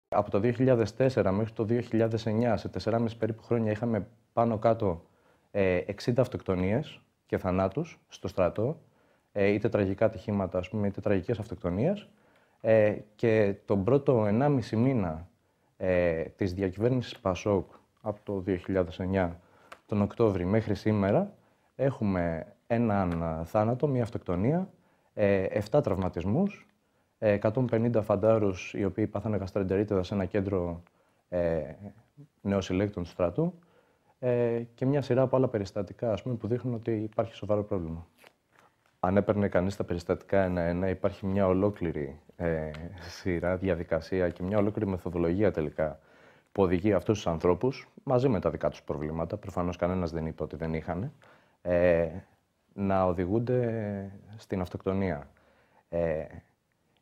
Από το 2004 μέχρι το 2009, σε 4,5 περίπου χρόνια, είχαμε πάνω κάτω 60 αυτοκτονίες και θανάτους στο στρατό, είτε τραγικά ατυχήματα, ας πούμε, είτε τραγικές αυτοκτονίες. Και τον πρώτο 1,5 μήνα της διακυβέρνησης Πασόκ, από το 2009, τον Οκτώβρη μέχρι σήμερα, έχουμε έναν θάνατο, μία αυτοκτονία, 7 τραυματισμούς, 150 φαντάρους οι οποίοι πάθανε γαστρεντερίτιδα σε ένα κέντρο νεοσυλλέκτων του στρατού και μια σειρά από άλλα περιστατικά, ας πούμε, που δείχνουν ότι υπάρχει σοβαρό πρόβλημα. Αν έπαιρνε κανείς τα περιστατικά ένα-ένα, υπάρχει μια ολόκληρη σειρά, διαδικασία και μια ολόκληρη μεθοδολογία τελικά που οδηγεί αυτούς τους ανθρώπους, μαζί με τα δικά τους προβλήματα, προφανώς κανένας δεν είπε ότι δεν είχαν, να οδηγούνται στην αυτοκτονία.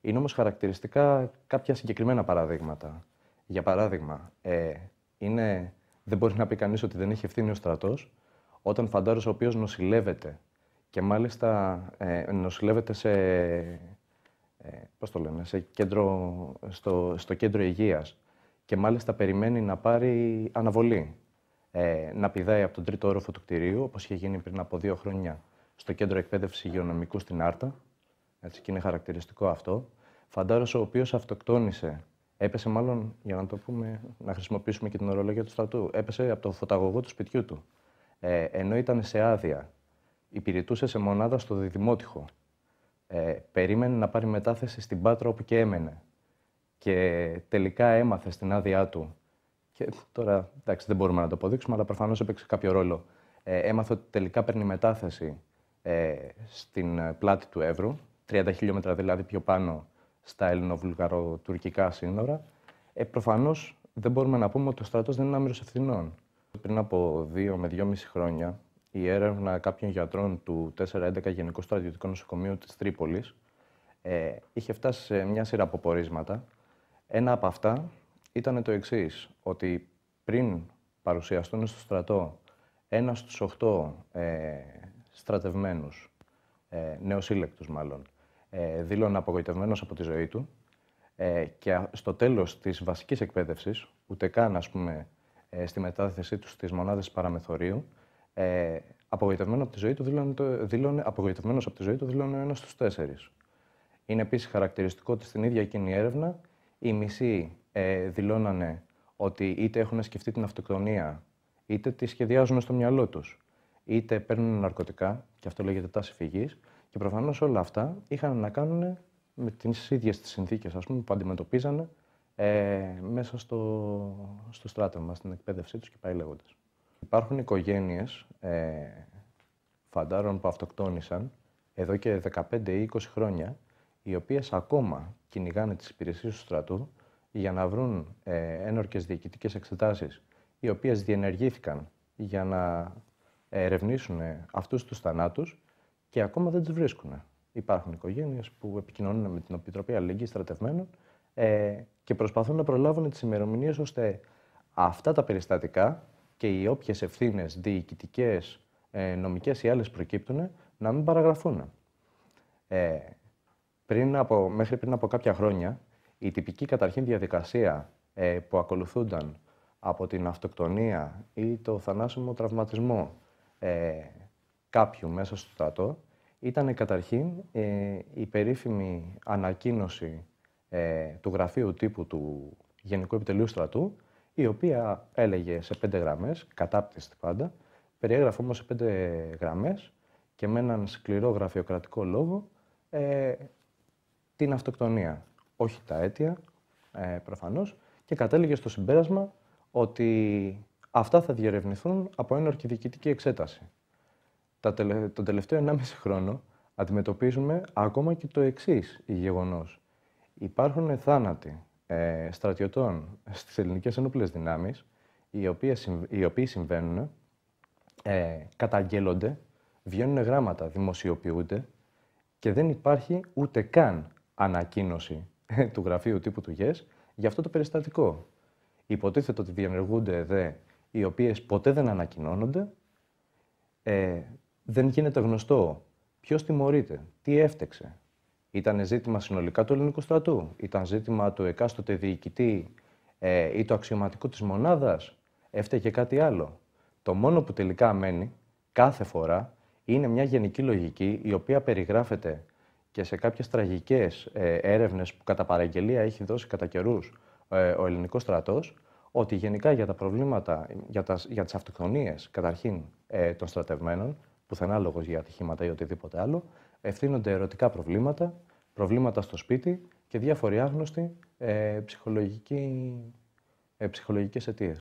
Είναι όμως χαρακτηριστικά κάποια συγκεκριμένα παραδείγματα. Για παράδειγμα, δεν μπορεί να πει κανείς ότι δεν έχει ευθύνη ο στρατός όταν φαντάρος ο οποίος νοσηλεύεται και μάλιστα νοσηλεύεται στο κέντρο υγείας και μάλιστα περιμένει να πάρει αναβολή. Να πηδάει από τον 3ο όροφο του κτηρίου, όπως είχε γίνει πριν από 2 χρόνια στο κέντρο εκπαίδευσης υγειονομικού στην Άρτα. Έτσι, και είναι χαρακτηριστικό αυτό. Φαντάρος ο οποίος αυτοκτόνησε, έπεσε μάλλον, για να το πούμε, να χρησιμοποιήσουμε και την ορολογία του στρατού, έπεσε από το φωταγωγό του σπιτιού του, ενώ ήταν σε άδεια. Υπηρετούσε σε μονάδα στο Διδημότυχο. Περίμενε να πάρει μετάθεση στην Πάτρα όπου και έμενε. Και τελικά έμαθε στην άδειά του. Και τώρα, εντάξει, δεν μπορούμε να το αποδείξουμε, αλλά προφανώς έπαιξε κάποιο ρόλο. Έμαθε ότι τελικά παίρνει μετάθεση στην πλάτη του Εύρου, 30 χιλιόμετρα δηλαδή πιο πάνω στα ελληνοβουλγαροτουρκικά σύνορα. Προφανώς δεν μπορούμε να πούμε ότι ο στρατός δεν είναι άμυρος ευθυνών. Πριν από 2 με 2,5 χρόνια, η έρευνα κάποιων γιατρών του 411 Γενικού Στρατιωτικού Νοσοκομείου της Τρίπολης είχε φτάσει σε μια σειρά από πορίσματα. Ένα από αυτά ήταν το εξής, ότι πριν παρουσιαστούν στο στρατό 1 στους 8 στρατευμένους, νεοσύλλεκτους μάλλον, δήλωνε απογοητευμένος από τη ζωή του και στο τέλος της βασικής εκπαίδευσης, ούτε καν, ας πούμε, στη μετάθεσή του στις μονάδες παραμεθορίου, απογοητευμένος από τη ζωή του δήλωνε 1 στους 4. Είναι επίσης χαρακτηριστικό ότι στην ίδια εκείνη έρευνα οι μισοί δηλώνανε ότι είτε έχουν σκεφτεί την αυτοκτονία, είτε τη σχεδιάζουν στο μυαλό τους, είτε παίρνουν ναρκωτικά, και αυτό λέγεται τάση φυγής, και προφανώς όλα αυτά είχαν να κάνουν με τις ίδιες τις συνθήκες, ας πούμε, που αντιμετωπίζανε μέσα στο στράτευμα, στην εκπαίδευσή τους και πάει λέγοντας. Υπάρχουν οικογένειες φαντάρων που αυτοκτόνησαν εδώ και 15 ή 20 χρόνια, οι οποίες ακόμα κυνηγάνε τις υπηρεσίες του στρατού για να βρουν ένορκες διοικητικές εξετάσεις, οι οποίες διενεργήθηκαν για να ερευνήσουν αυτούς τους θανάτους και ακόμα δεν τους βρίσκουν. Υπάρχουν οικογένειες που επικοινωνούν με την Επιτροπή Αλληλεγγύης Στρατευμένων και προσπαθούν να προλάβουν τις ημερομηνίες ώστε αυτά τα περιστατικά και οι όποιες ευθύνες διοικητικές, νομικές ή άλλες προκύπτουν να μην παραγραφούν. Μέχρι πριν από κάποια χρόνια, η τυπική καταρχήν διαδικασία που ακολουθούνταν από την αυτοκτονία ή το θανάσιμο τραυματισμό κάποιου μέσα στο στρατό ήταν καταρχήν η περίφημη ανακοίνωση του γραφείου τύπου του Γενικού Επιτελείου Στρατού, η οποία έλεγε σε 5 γραμμές, κατάπτυστη πάντα, περιέγραφε όμως σε 5 γραμμές και με έναν σκληρό γραφειοκρατικό λόγο την αυτοκτονία. Όχι τα αίτια, προφανώς, και κατέληγε στο συμπέρασμα ότι αυτά θα διερευνηθούν από ένορκη διοικητική εξέταση. Τον τελευταίο 1,5 χρόνο αντιμετωπίζουμε ακόμα και το εξής γεγονός. Υπάρχουν θάνατοι στρατιωτών στις ελληνικές ενόπλες δυνάμεις, οι οποίοι συμβαίνουν, καταγγέλλονται, βγαίνουν γράμματα, δημοσιοποιούνται και δεν υπάρχει ούτε καν ανακοίνωση του γραφείου τύπου του ΓΕΣ για αυτό το περιστατικό. Υποτίθεται ότι διενεργούνται οι οποίες ποτέ δεν ανακοινώνονται, δεν γίνεται γνωστό ποιος τιμωρείται, τι έφτεξε. Ήταν ζήτημα συνολικά του ελληνικού στρατού, ήταν ζήτημα του εκάστοτε διοικητή ή το αξιωματικό της μονάδας, έφταιγε κάτι άλλο. Το μόνο που τελικά μένει κάθε φορά είναι μια γενική λογική, η οποία περιγράφεται και σε κάποιες τραγικές έρευνες που κατά παραγγελία έχει δώσει κατά καιρούς ο ελληνικός στρατός, ότι γενικά για τα προβλήματα, για τις αυτοκτονίες καταρχήν των στρατευμένων, πουθενά λόγος για ατυχήματα ή οτιδήποτε άλλο, ευθύνονται ερωτικά προβλήματα, προβλήματα στο σπίτι και διάφοροι άγνωστοι ψυχολογικές αιτίες.